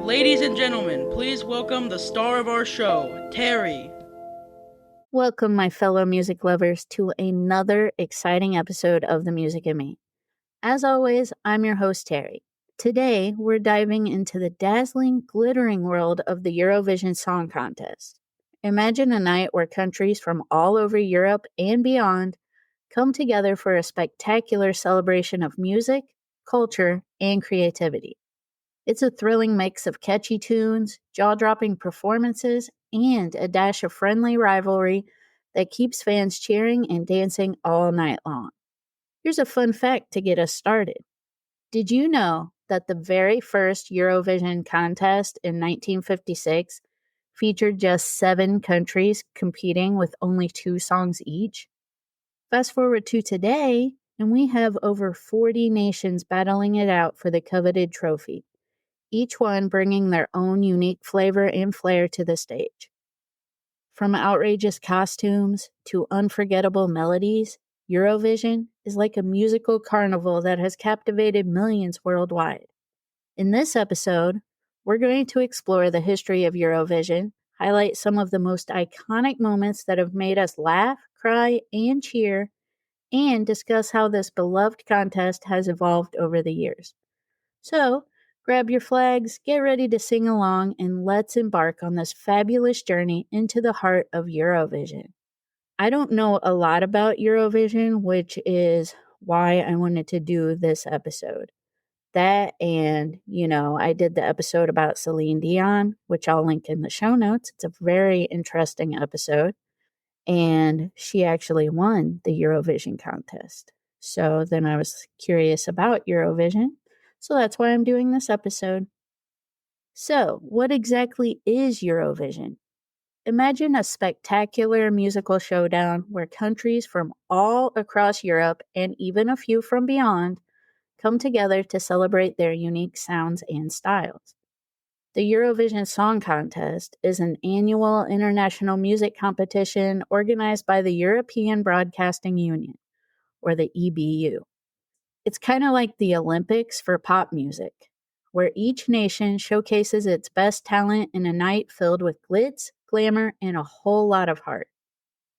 Ladies and gentlemen, please welcome the star of our show, Teri. Welcome, my fellow music lovers, to another exciting episode of The Music and Me. As always, I'm your host, Teri. Today, we're diving into the dazzling, glittering world of the Eurovision Song Contest. Imagine a night where countries from all over Europe and beyond come together for a spectacular celebration of music, culture, and creativity. It's a thrilling mix of catchy tunes, jaw-dropping performances, and a dash of friendly rivalry that keeps fans cheering and dancing all night long. Here's a fun fact to get us started. Did you know that the very first Eurovision contest in 1956 featured just 7 countries competing with only 2 songs each? Fast forward to today, and we have over 40 nations battling it out for the coveted trophy, each one bringing their own unique flavor and flair to the stage. From outrageous costumes to unforgettable melodies, Eurovision is like a musical carnival that has captivated millions worldwide. In this episode, we're going to explore the history of Eurovision, highlight some of the most iconic moments that have made us laugh, cry, and cheer, and discuss how this beloved contest has evolved over the years. So, grab your flags, get ready to sing along, and let's embark on this fabulous journey into the heart of Eurovision. I don't know a lot about Eurovision, which is why I wanted to do this episode. That and, I did the episode about Celine Dion, which I'll link in the show notes. It's a very interesting episode. And she actually won the Eurovision contest. So then I was curious about Eurovision. So that's why I'm doing this episode. So, what exactly is Eurovision? Imagine a spectacular musical showdown where countries from all across Europe and even a few from beyond come together to celebrate their unique sounds and styles. The Eurovision Song Contest is an annual international music competition organized by the European Broadcasting Union, or the EBU. It's kind of like the Olympics for pop music, where each nation showcases its best talent in a night filled with glitz, glamour, and a whole lot of heart.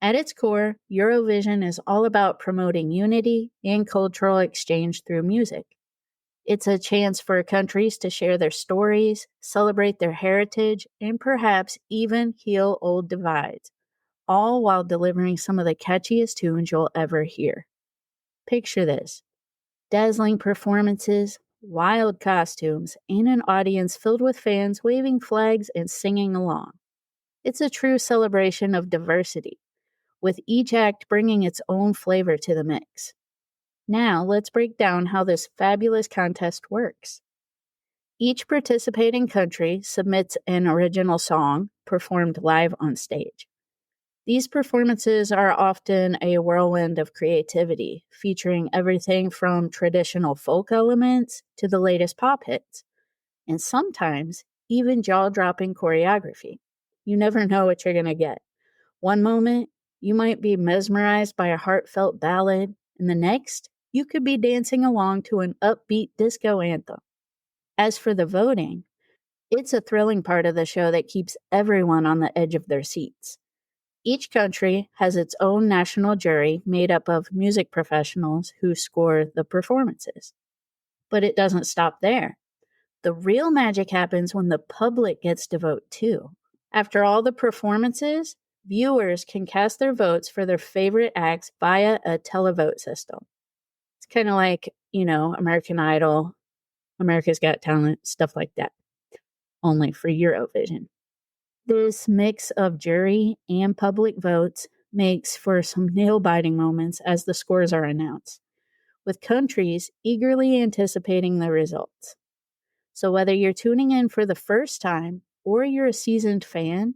At its core, Eurovision is all about promoting unity and cultural exchange through music. It's a chance for countries to share their stories, celebrate their heritage, and perhaps even heal old divides, all while delivering some of the catchiest tunes you'll ever hear. Picture this: dazzling performances, wild costumes, and an audience filled with fans waving flags and singing along. It's a true celebration of diversity, with each act bringing its own flavor to the mix. Now, let's break down how this fabulous contest works. Each participating country submits an original song performed live on stage. These performances are often a whirlwind of creativity, featuring everything from traditional folk elements to the latest pop hits, and sometimes even jaw-dropping choreography. You never know what you're going to get. One moment, you might be mesmerized by a heartfelt ballad, and the next, you could be dancing along to an upbeat disco anthem. As for the voting, it's a thrilling part of the show that keeps everyone on the edge of their seats. Each country has its own national jury made up of music professionals who score the performances. But it doesn't stop there. The real magic happens when the public gets to vote too. After all the performances, viewers can cast their votes for their favorite acts via a televote system. It's kind of like, American Idol, America's Got Talent, stuff like that, only for Eurovision. This mix of jury and public votes makes for some nail-biting moments as the scores are announced, with countries eagerly anticipating the results. So whether you're tuning in for the first time or you're a seasoned fan,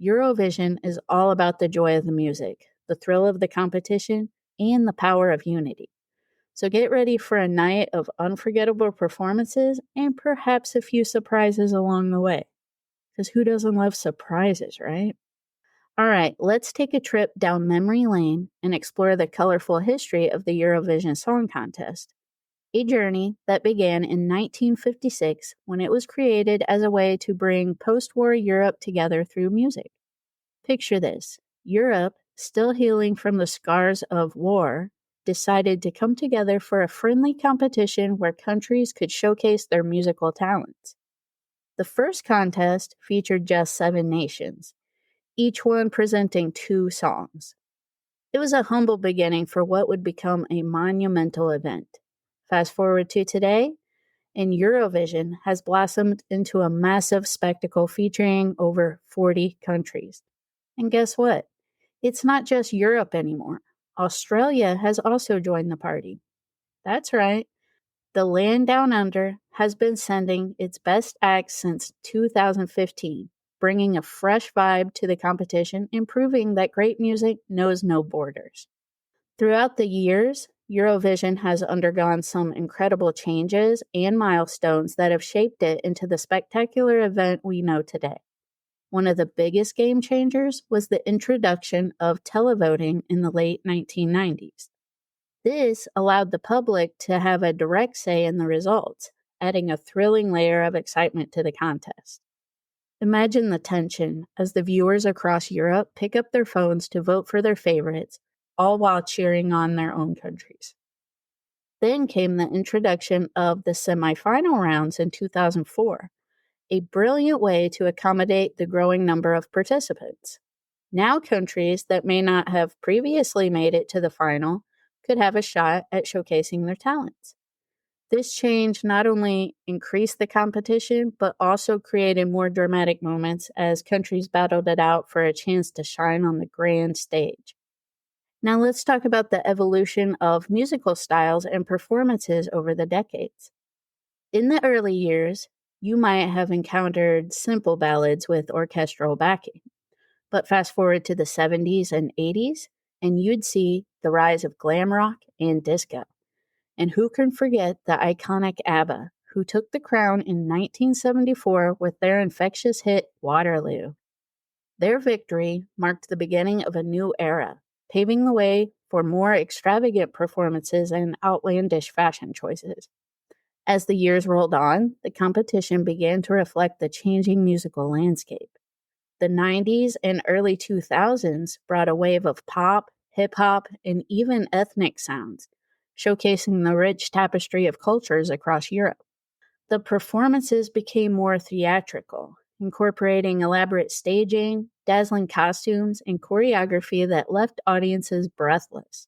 Eurovision is all about the joy of the music, the thrill of the competition, and the power of unity. So get ready for a night of unforgettable performances and perhaps a few surprises along the way. Because who doesn't love surprises, right? All right, let's take a trip down memory lane and explore the colorful history of the Eurovision Song Contest. a journey that began in 1956 when it was created as a way to bring post-war Europe together through music. Picture this: Europe, still healing from the scars of war, decided to come together for a friendly competition where countries could showcase their musical talents. The first contest featured just 7 nations, each one presenting 2 songs. It was a humble beginning for what would become a monumental event. Fast forward to today, and Eurovision has blossomed into a massive spectacle featuring over 40 countries. And guess what? It's not just Europe anymore. Australia has also joined the party. That's right. The land down under has been sending its best acts since 2015, bringing a fresh vibe to the competition and proving that great music knows no borders. Throughout the years, Eurovision has undergone some incredible changes and milestones that have shaped it into the spectacular event we know today. One of the biggest game changers was the introduction of televoting in the late 1990s. This allowed the public to have a direct say in the results, adding a thrilling layer of excitement to the contest. Imagine the tension as the viewers across Europe pick up their phones to vote for their favorites, all while cheering on their own countries. Then came the introduction of the semifinal rounds in 2004, a brilliant way to accommodate the growing number of participants. Now countries that may not have previously made it to the final could have a shot at showcasing their talents. This change not only increased the competition, but also created more dramatic moments as countries battled it out for a chance to shine on the grand stage. Now let's talk about the evolution of musical styles and performances over the decades. In the early years, you might have encountered simple ballads with orchestral backing. But fast forward to the 70s and 80s, and you'd see the rise of glam rock and disco. And who can forget the iconic ABBA, who took the crown in 1974 with their infectious hit Waterloo. Their victory marked the beginning of a new era, paving the way for more extravagant performances and outlandish fashion choices. As the years rolled on, the competition began to reflect the changing musical landscape. The 90s and early 2000s brought a wave of pop, hip-hop, and even ethnic sounds, showcasing the rich tapestry of cultures across Europe. The performances became more theatrical, incorporating elaborate staging, dazzling costumes, and choreography that left audiences breathless.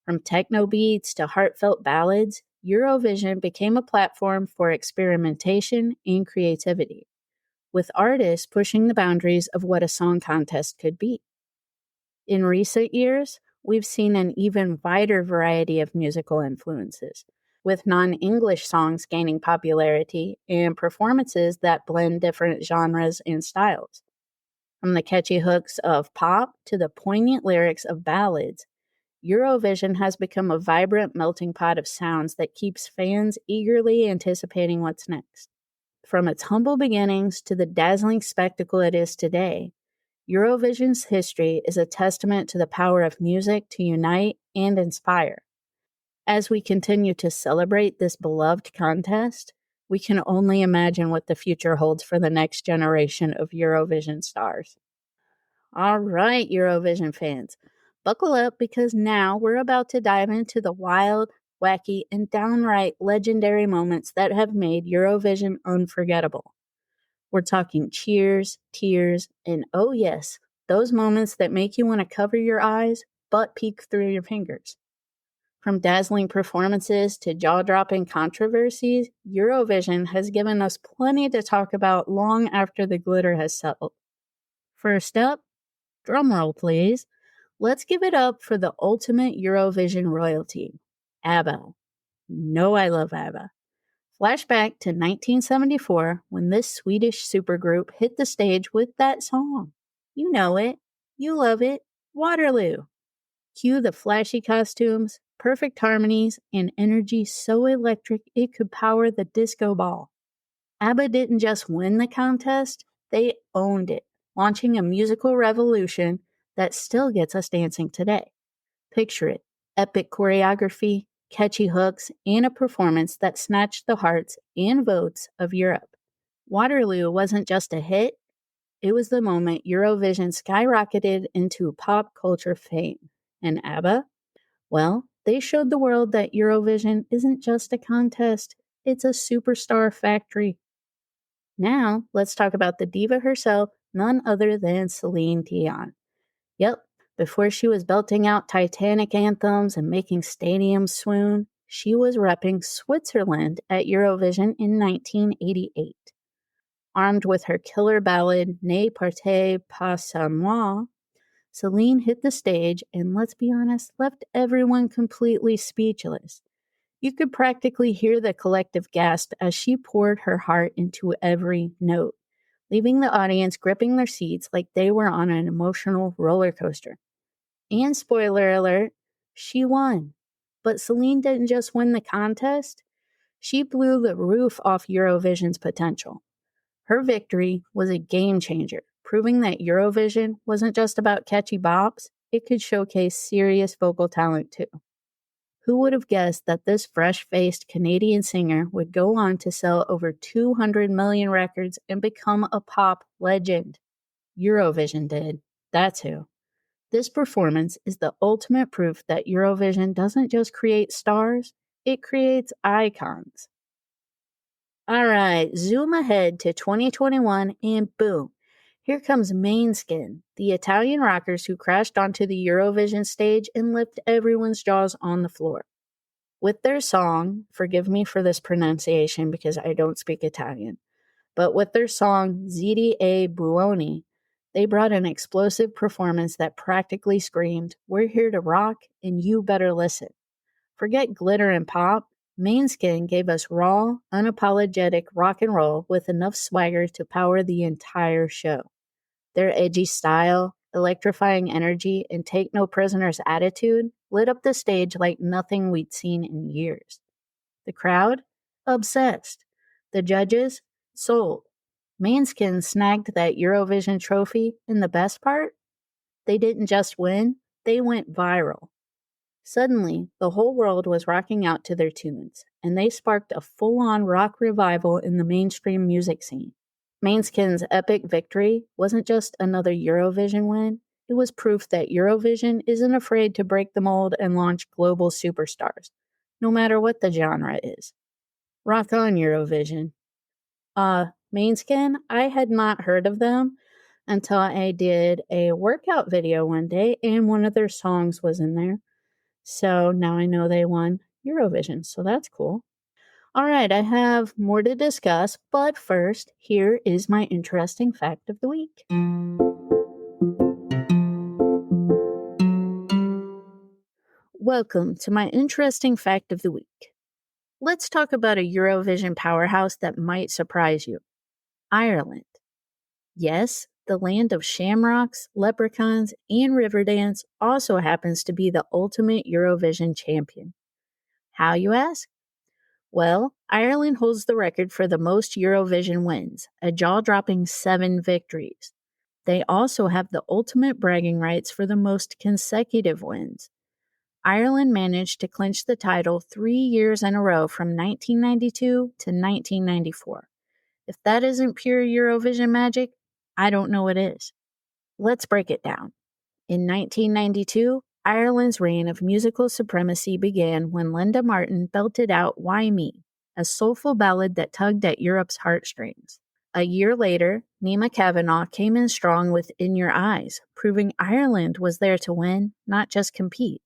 From techno beats to heartfelt ballads, Eurovision became a platform for experimentation and creativity, with artists pushing the boundaries of what a song contest could be. In recent years, we've seen an even wider variety of musical influences, with non-English songs gaining popularity and performances that blend different genres and styles. From the catchy hooks of pop to the poignant lyrics of ballads, Eurovision has become a vibrant melting pot of sounds that keeps fans eagerly anticipating what's next. From its humble beginnings to the dazzling spectacle it is today, Eurovision's history is a testament to the power of music to unite and inspire. As we continue to celebrate this beloved contest, we can only imagine what the future holds for the next generation of Eurovision stars. All right, Eurovision fans, buckle up because now we're about to dive into the wild, wacky, and downright legendary moments that have made Eurovision unforgettable. We're talking cheers, tears, and oh yes, those moments that make you want to cover your eyes but peek through your fingers. From dazzling performances to jaw-dropping controversies, Eurovision has given us plenty to talk about long after the glitter has settled. First up, drumroll please, let's give it up for the ultimate Eurovision royalty, ABBA. You know I love ABBA. Flashback to 1974 when this Swedish supergroup hit the stage with that song. You know it. You love it. Waterloo. Cue the flashy costumes, perfect harmonies, and energy so electric it could power the disco ball. ABBA didn't just win the contest, they owned it, launching a musical revolution that still gets us dancing today. Picture it. Epic choreography, catchy hooks, and a performance that snatched the hearts and votes of Europe. Waterloo wasn't just a hit, it was the moment Eurovision skyrocketed into pop culture fame. And ABBA? Well, they showed the world that Eurovision isn't just a contest, it's a superstar factory. Now, let's talk about the diva herself, none other than Celine Dion. Yep, before she was belting out Titanic anthems and making stadiums swoon, she was repping Switzerland at Eurovision in 1988. Armed with her killer ballad, Ne partez pas sans moi, Celine hit the stage and, let's be honest, left everyone completely speechless. You could practically hear the collective gasp as she poured her heart into every note, leaving the audience gripping their seats like they were on an emotional roller coaster. And spoiler alert, she won. But Celine didn't just win the contest, she blew the roof off Eurovision's potential. Her victory was a game changer, proving that Eurovision wasn't just about catchy bops, it could showcase serious vocal talent too. Who would have guessed that this fresh-faced Canadian singer would go on to sell over 200 million records and become a pop legend? Eurovision did. That's who. This performance is the ultimate proof that Eurovision doesn't just create stars, it creates icons. All right, zoom ahead to 2021 and boom, here comes Måneskin, the Italian rockers who crashed onto the Eurovision stage and left everyone's jaws on the floor. With their song, forgive me for this pronunciation because I don't speak Italian, but with their song Zidi e Buoni, they brought an explosive performance that practically screamed, "We're here to rock and you better listen." Forget glitter and pop, Måneskin gave us raw, unapologetic rock and roll with enough swagger to power the entire show. Their edgy style, electrifying energy, and take no prisoners attitude lit up the stage like nothing we'd seen in years. The crowd? Obsessed. The judges? Sold. Måneskin snagged that Eurovision trophy, and the best part? They didn't just win, they went viral. Suddenly, the whole world was rocking out to their tunes, and they sparked a full-on rock revival in the mainstream music scene. Måneskin's epic victory wasn't just another Eurovision win, it was proof that Eurovision isn't afraid to break the mold and launch global superstars, no matter what the genre is. Rock on, Eurovision. Måneskin, I had not heard of them until I did a workout video one day, and one of their songs was in there. So now I know they won Eurovision, so that's cool. All right, I have more to discuss, but first, here is my interesting fact of the week. Welcome to my interesting fact of the week. Let's talk about a Eurovision powerhouse that might surprise you. Ireland. Yes, the land of shamrocks, leprechauns, and Riverdance also happens to be the ultimate Eurovision champion. How, you ask? Well, Ireland holds the record for the most Eurovision wins, a jaw-dropping 7 victories. They also have the ultimate bragging rights for the most consecutive wins. Ireland managed to clinch the title 3 years in a row from 1992 to 1994. If that isn't pure Eurovision magic, I don't know what is. Let's break it down. In 1992, Ireland's reign of musical supremacy began when Linda Martin belted out Why Me, a soulful ballad that tugged at Europe's heartstrings. A year later, Nima Kavanagh came in strong with In Your Eyes, proving Ireland was there to win, not just compete.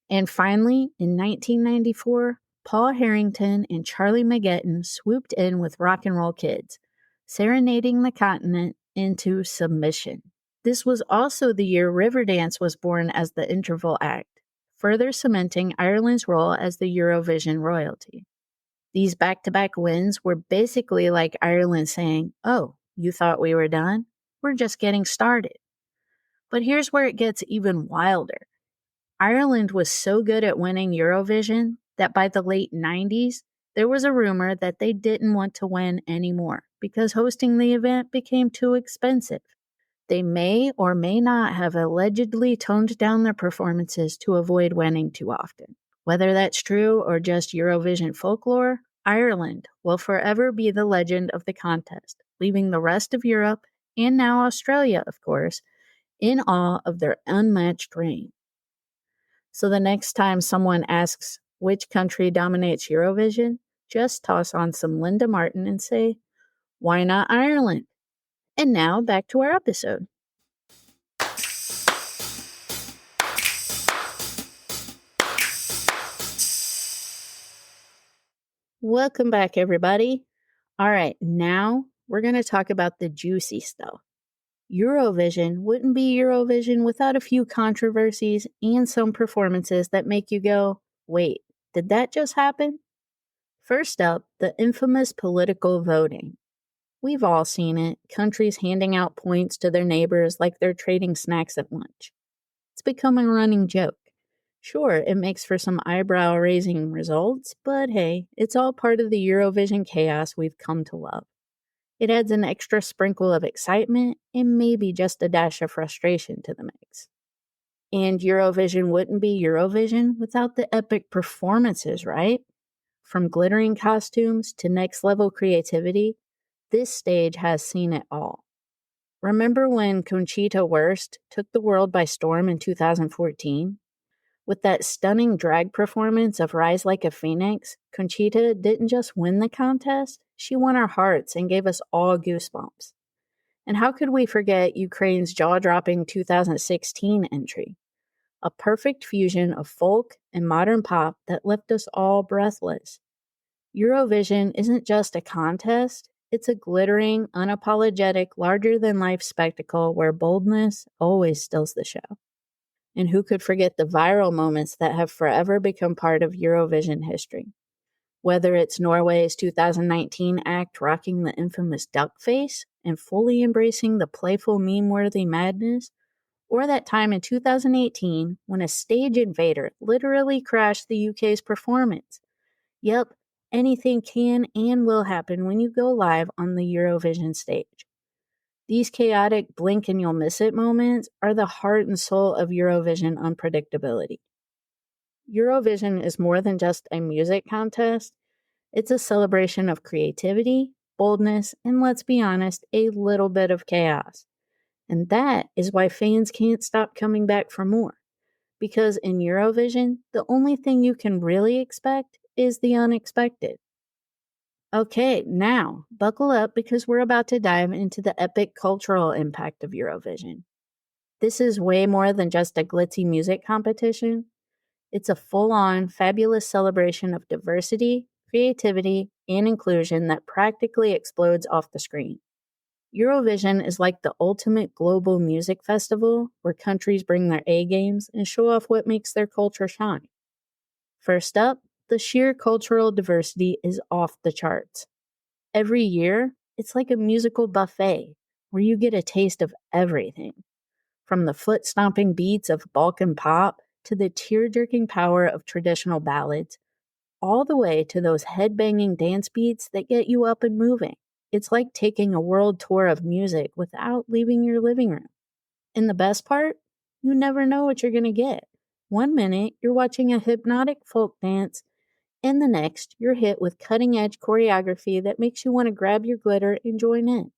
And finally, in 1994, Paul Harrington and Charlie McGetton swooped in with Rock and Roll Kids, serenading the continent into submission. This was also the year Riverdance was born as the interval act, further cementing Ireland's role as the Eurovision royalty. These back-to-back wins were basically like Ireland saying, "Oh, you thought we were done? We're just getting started." But here's where it gets even wilder. Ireland was so good at winning Eurovision that by the late 90s, there was a rumor that they didn't want to win anymore because hosting the event became too expensive. They may or may not have allegedly toned down their performances to avoid winning too often. Whether that's true or just Eurovision folklore, Ireland will forever be the legend of the contest, leaving the rest of Europe, and now Australia, of course, in awe of their unmatched reign. So the next time someone asks which country dominates Eurovision, just toss on some Linda Martin and say, why not Ireland? And now back to our episode. Welcome back, everybody. All right, now we're going to talk about the juicy stuff. Eurovision wouldn't be Eurovision without a few controversies and some performances that make you go, wait, did that just happen? First up, the infamous political voting. We've all seen it, countries handing out points to their neighbors like they're trading snacks at lunch. It's become a running joke. Sure, it makes for some eyebrow-raising results, but hey, it's all part of the Eurovision chaos we've come to love. It adds an extra sprinkle of excitement and maybe just a dash of frustration to the mix. And Eurovision wouldn't be Eurovision without the epic performances, right? From glittering costumes to next-level creativity, this stage has seen it all. Remember when Conchita Wurst took the world by storm in 2014? With that stunning drag performance of Rise Like a Phoenix, Conchita didn't just win the contest, she won our hearts and gave us all goosebumps. And how could we forget Ukraine's jaw-dropping 2016 entry? A perfect fusion of folk and modern pop that left us all breathless. Eurovision isn't just a contest, it's a glittering, unapologetic, larger-than-life spectacle where boldness always steals the show. And who could forget the viral moments that have forever become part of Eurovision history? Whether it's Norway's 2019 act rocking the infamous duck face and fully embracing the playful meme-worthy madness, or that time in 2018 when a stage invader literally crashed the UK's performance. Yep, anything can and will happen when you go live on the Eurovision stage. These chaotic blink and you'll miss it moments are the heart and soul of Eurovision unpredictability. Eurovision is more than just a music contest. It's a celebration of creativity, boldness, and let's be honest, a little bit of chaos. And that is why fans can't stop coming back for more. Because in Eurovision, the only thing you can really expect is the unexpected. Okay, now, buckle up because we're about to dive into the epic cultural impact of Eurovision. This is way more than just a glitzy music competition. It's a full-on, fabulous celebration of diversity, creativity, and inclusion that practically explodes off the screen. Eurovision is like the ultimate global music festival where countries bring their A-games and show off what makes their culture shine. First up, the sheer cultural diversity is off the charts. Every year, it's like a musical buffet where you get a taste of everything. From the foot-stomping beats of Balkan pop to the tear-jerking power of traditional ballads, all the way to those head-banging dance beats that get you up and moving. It's like taking a world tour of music without leaving your living room. And the best part? You never know what you're going to get. One minute, you're watching a hypnotic folk dance, and the next, you're hit with cutting-edge choreography that makes you want to grab your glitter and join in.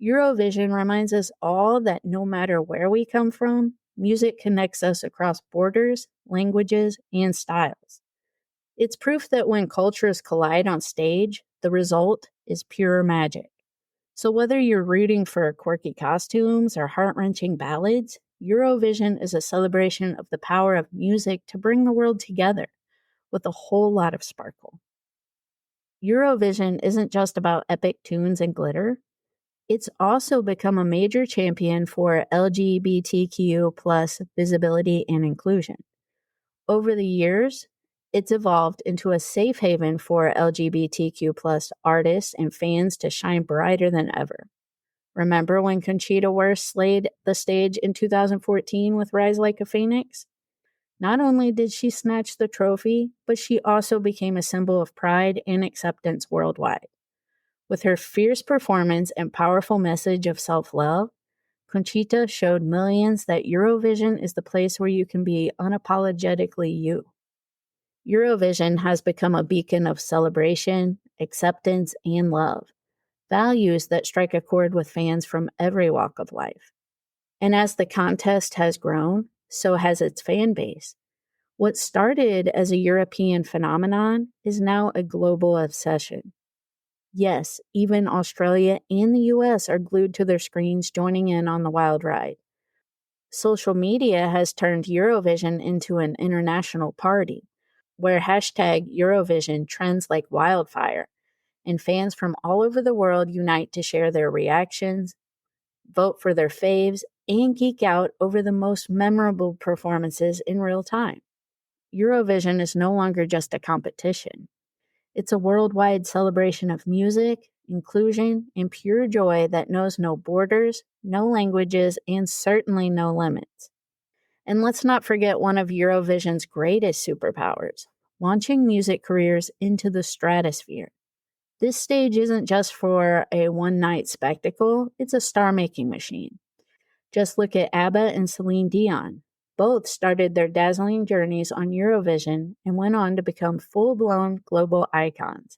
Eurovision reminds us all that no matter where we come from, music connects us across borders, languages, and styles. It's proof that when cultures collide on stage, the result is pure magic. So whether you're rooting for quirky costumes or heart-wrenching ballads, Eurovision is a celebration of the power of music to bring the world together with a whole lot of sparkle. Eurovision isn't just about epic tunes and glitter. It's also become a major champion for LGBTQ plus visibility and inclusion. Over the years, it's evolved into a safe haven for LGBTQ plus artists and fans to shine brighter than ever. Remember when Conchita Wurst slayed the stage in 2014 with Rise Like a Phoenix? Not only did she snatch the trophy, but she also became a symbol of pride and acceptance worldwide. With her fierce performance and powerful message of self-love, Conchita showed millions that Eurovision is the place where you can be unapologetically you. Eurovision has become a beacon of celebration, acceptance, and love, values that strike a chord with fans from every walk of life. And as the contest has grown, so has its fan base. What started as a European phenomenon is now a global obsession. Yes, even Australia and the US are glued to their screens joining in on the wild ride. Social media has turned Eurovision into an international party, where hashtag Eurovision trends like wildfire, and fans from all over the world unite to share their reactions, vote for their faves, and geek out over the most memorable performances in real time. Eurovision is no longer just a competition. It's a worldwide celebration of music, inclusion, and pure joy that knows no borders, no languages, and certainly no limits. And let's not forget one of Eurovision's greatest superpowers, launching music careers into the stratosphere. This stage isn't just for a one-night spectacle, it's a star-making machine. Just look at ABBA and Celine Dion. Both started their dazzling journeys on Eurovision and went on to become full-blown global icons.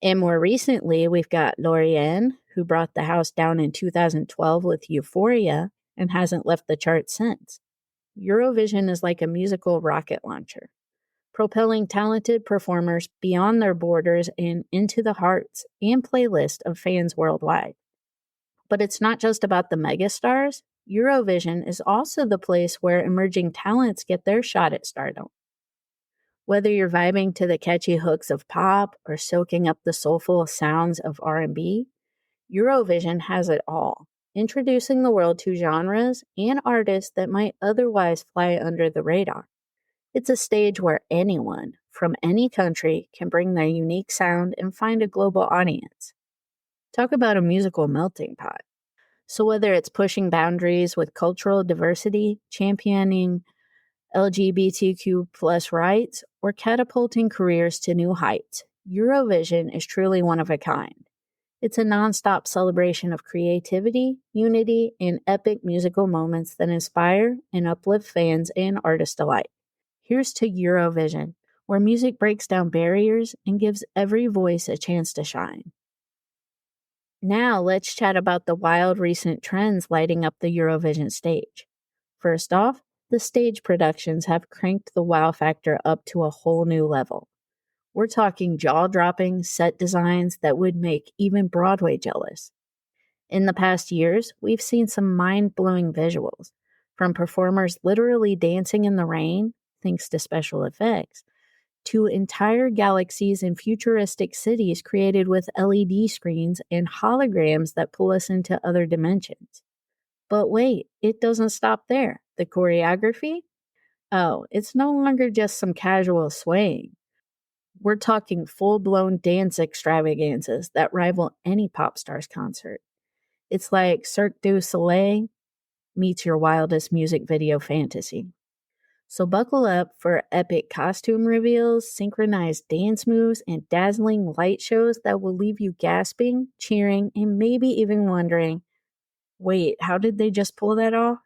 And more recently, we've got Lorianne, who brought the house down in 2012 with Euphoria and hasn't left the charts since. Eurovision is like a musical rocket launcher, propelling talented performers beyond their borders and into the hearts and playlists of fans worldwide. But it's not just about the megastars. Eurovision is also the place where emerging talents get their shot at stardom. Whether you're vibing to the catchy hooks of pop or soaking up the soulful sounds of R&B, Eurovision has it all, introducing the world to genres and artists that might otherwise fly under the radar. It's a stage where anyone from any country can bring their unique sound and find a global audience. Talk about a musical melting pot. So whether it's pushing boundaries with cultural diversity, championing LGBTQ plus rights, or catapulting careers to new heights, Eurovision is truly one of a kind. It's a nonstop celebration of creativity, unity, and epic musical moments that inspire and uplift fans and artists alike. Here's to Eurovision, where music breaks down barriers and gives every voice a chance to shine. Now let's chat about the wild recent trends lighting up the Eurovision stage. First off, the stage productions have cranked the wow factor up to a whole new level. We're talking jaw-dropping set designs that would make even Broadway jealous. In the past years, we've seen some mind-blowing visuals, from performers literally dancing in the rain, thanks to special effects, to entire galaxies and futuristic cities created with LED screens and holograms that pull us into other dimensions. But wait, it doesn't stop there. The choreography? Oh, it's no longer just some casual swaying. We're talking full-blown dance extravaganzas that rival any pop star's concert. It's like Cirque du Soleil meets your wildest music video fantasy. So buckle up for epic costume reveals, synchronized dance moves, and dazzling light shows that will leave you gasping, cheering, and maybe even wondering, wait, how did they just pull that off?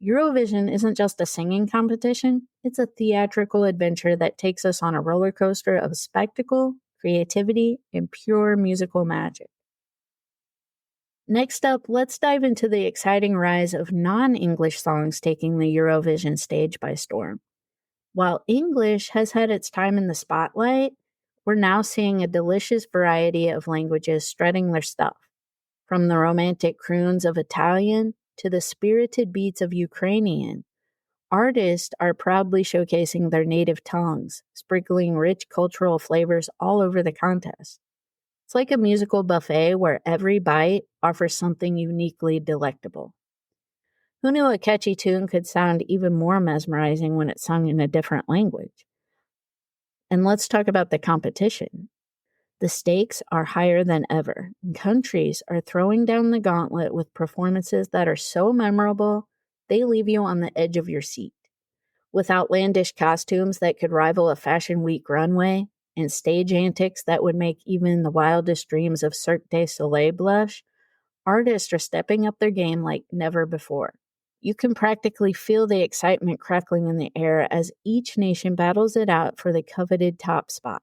Eurovision isn't just a singing competition, it's a theatrical adventure that takes us on a roller coaster of spectacle, creativity, and pure musical magic. Next up, let's dive into the exciting rise of non-English songs taking the Eurovision stage by storm. While English has had its time in the spotlight, we're now seeing a delicious variety of languages strutting their stuff, from the romantic croons of Italian to the spirited beats of Ukrainian. Artists are proudly showcasing their native tongues, sprinkling rich cultural flavors all over the contest. It's like a musical buffet where every bite offers something uniquely delectable. Who knew a catchy tune could sound even more mesmerizing when it's sung in a different language? And let's talk about the competition. The stakes are higher than ever, and countries are throwing down the gauntlet with performances that are so memorable, they leave you on the edge of your seat. With outlandish costumes that could rival a Fashion Week runway, and stage antics that would make even the wildest dreams of Cirque du Soleil blush, artists are stepping up their game like never before. You can practically feel the excitement crackling in the air as each nation battles it out for the coveted top spot.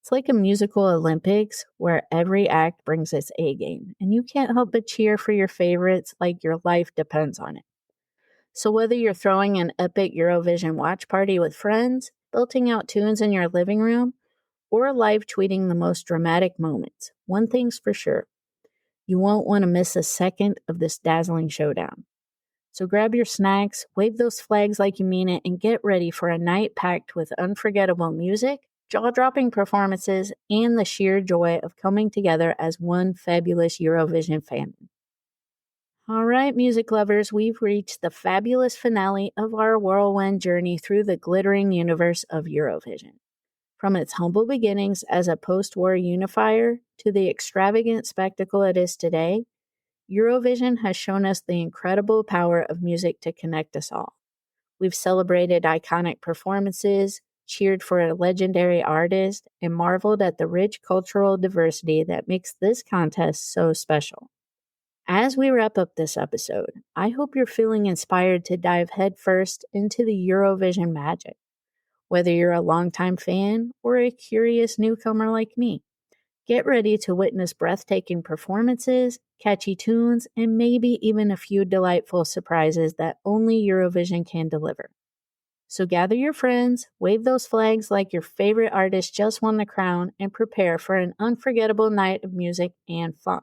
It's like a musical Olympics where every act brings its A game, and you can't help but cheer for your favorites like your life depends on it. So whether you're throwing an epic Eurovision watch party with friends, belting out tunes in your living room, or live tweeting the most dramatic moments, one thing's for sure: you won't want to miss a second of this dazzling showdown. So grab your snacks, wave those flags like you mean it, and get ready for a night packed with unforgettable music, jaw-dropping performances, and the sheer joy of coming together as one fabulous Eurovision family. All right, music lovers, we've reached the fabulous finale of our whirlwind journey through the glittering universe of Eurovision. From its humble beginnings as a post-war unifier to the extravagant spectacle it is today, Eurovision has shown us the incredible power of music to connect us all. We've celebrated iconic performances, cheered for a legendary artist, and marveled at the rich cultural diversity that makes this contest so special. As we wrap up this episode, I hope you're feeling inspired to dive headfirst into the Eurovision magic. Whether you're a longtime fan or a curious newcomer like me, get ready to witness breathtaking performances, catchy tunes, and maybe even a few delightful surprises that only Eurovision can deliver. So gather your friends, wave those flags like your favorite artist just won the crown, and prepare for an unforgettable night of music and fun.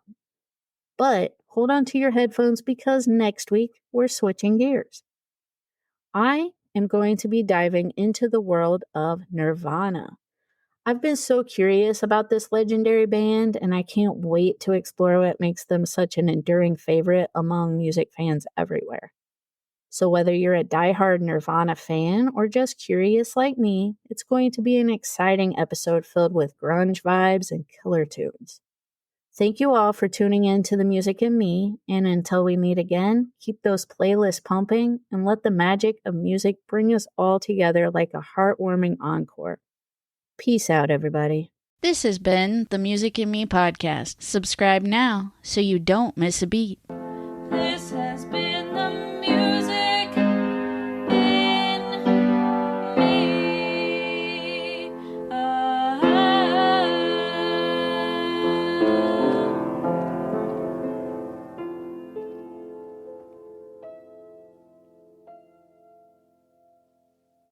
But hold on to your headphones because next week we're switching gears. I am going to be diving into the world of Nirvana. I've been so curious about this legendary band, and I can't wait to explore what makes them such an enduring favorite among music fans everywhere. So whether you're a diehard Nirvana fan or just curious like me, it's going to be an exciting episode filled with grunge vibes and killer tunes. Thank you all for tuning in to The Music and Me, and until we meet again, keep those playlists pumping and let the magic of music bring us all together like a heartwarming encore. Peace out, everybody. This has been the Music and Me podcast. Subscribe now so you don't miss a beat.